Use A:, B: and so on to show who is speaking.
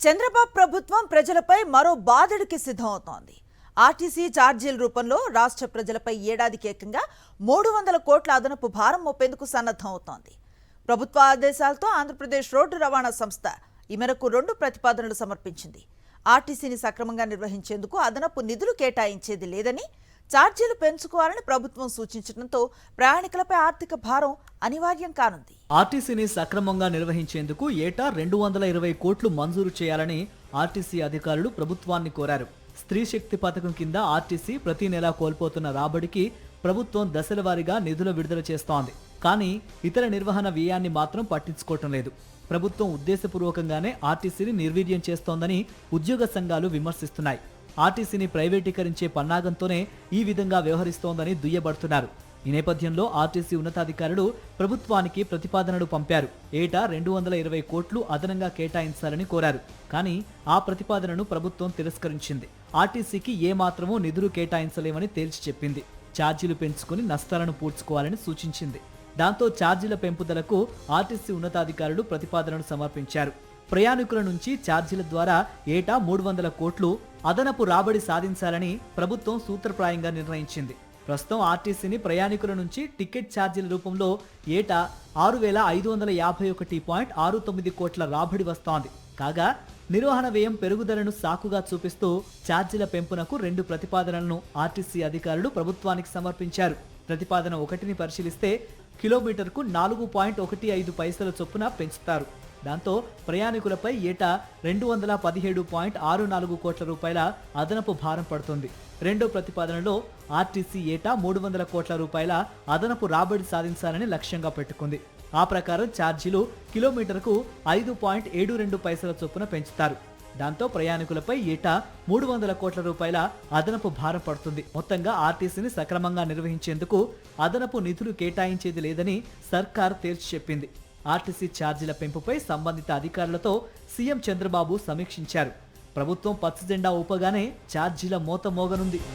A: చంద్రబాబు ప్రభుత్వం ప్రజలపై మరో బాధడికి సిద్ధమవుతోంది. ఆర్టీసీ ఛార్జీల రూపంలో రాష్ట్ర ప్రజలపై ఏడాదికి ఏకంగా 300 కోట్ల అదనపు భారం మోపేందుకు సన్నద్ధం అవుతోంది. ప్రభుత్వ ఆదేశాలతో ఆంధ్రప్రదేశ్ రోడ్డు రవాణా సంస్థ ఈ మేరకు 2 ప్రతిపాదనలు సమర్పించింది. ఆర్టీసీని సక్రమంగా నిర్వహించేందుకు అదనపు నిధులు కేటాయించేది లేదని, ఛార్జీలు పెంచుకోవాలని ప్రభుత్వం సూచించడంతో ప్రయాణికులపై ఆర్థిక భారం అనివార్యం కానుంది.
B: ఆర్టీసీని సక్రమంగా నిర్వహించేందుకు ఏటా 220 కోట్లు మంజూరు చేయాలని ఆర్టీసీ అధికారులు ప్రభుత్వాన్ని కోరారు. స్త్రీ శక్తి పథకం కింద ఆర్టీసీ ప్రతి నెలా కోల్పోతున్న రాబడికి ప్రభుత్వం దశలవారీగా నిధులు విడుదల చేస్తోంది. కానీ ఇతర నిర్వహణ వ్యయాన్ని మాత్రం పట్టించుకోవటం లేదు. ప్రభుత్వం ఉద్దేశపూర్వకంగానే ఆర్టీసీని నిర్వీర్యం చేస్తోందని ఉద్యోగ సంఘాలు విమర్శిస్తున్నాయి. ఆర్టీసీని ప్రైవేటీకరించే పన్నాగంతోనే ఈ విధంగా వ్యవహరిస్తోందని దుయ్యబడుతున్నారు. ఈ నేపథ్యంలో ఆర్టీసీ ఉన్నతాధికారులు ప్రభుత్వానికి ప్రతిపాదనలు పంపారు. ఏటా 220 కోట్లు అదనంగా కేటాయించాలని కోరారు. కానీ ఆ ప్రతిపాదనను ప్రభుత్వం తిరస్కరించింది. ఆర్టీసీకి ఏమాత్రమూ నిధులు కేటాయించలేమని తేల్చి చెప్పింది. ఛార్జీలు పెంచుకుని నష్టాలను పూడ్చుకోవాలని సూచించింది. దాంతో ఛార్జీల పెంపుదలకు ఆర్టీసీ ఉన్నతాధికారులు ప్రతిపాదనను సమర్పించారు. ప్రయాణికుల నుంచి ఛార్జీల ద్వారా ఏటా 300 కోట్లు అదనపు రాబడి సాధించాలని ప్రభుత్వం సూత్రప్రాయంగా నిర్ణయించింది. ప్రస్తుతం ఆర్టీసీని ప్రయాణికుల నుంచి టికెట్ ఛార్జీల రూపంలో ఏటా 6,551.69 కోట్ల రాబడి వస్తోంది. కాగా నిర్వహణ వ్యయం పెరుగుదలను సాకుగా చూపిస్తూ ఛార్జీల పెంపునకు 2 ప్రతిపాదనలను ఆర్టీసీ అధికారులు ప్రభుత్వానికి సమర్పించారు. ప్రతిపాదన 1ని పరిశీలిస్తే కిలోమీటర్కు 4.15 పైసల చొప్పున పెంచుతారు. దాంతో ప్రయాణికులపై ఏటా 217.64 కోట్ల రూపాయల అదనపు భారం పడుతుంది. రెండో ప్రతిపాదనలో ఆర్టీసీ ఏటా 300 కోట్ల రూపాయల అదనపు రాబడి సాధించాలని లక్ష్యంగా పెట్టుకుంది. ఆ ప్రకారం ఛార్జీలు కిలోమీటర్కు 5.72 పైసల చొప్పున పెంచుతారు. దాంతో ప్రయాణికులపై ఏటా 300 కోట్ల రూపాయల అదనపు భారం పడుతుంది. మొత్తంగా ఆర్టీసీని సక్రమంగా నిర్వహించేందుకు అదనపు నిధులు కేటాయించేది లేదని సర్కార్ తేల్చి చెప్పింది. ఆర్టీసీ ఛార్జీల పెంపుపై సంబంధిత అధికారులతో సీఎం చంద్రబాబు సమీక్షించారు. ప్రభుత్వం పచ్చజెండా ఊపగానే ఛార్జీల మోత మోగనుంది.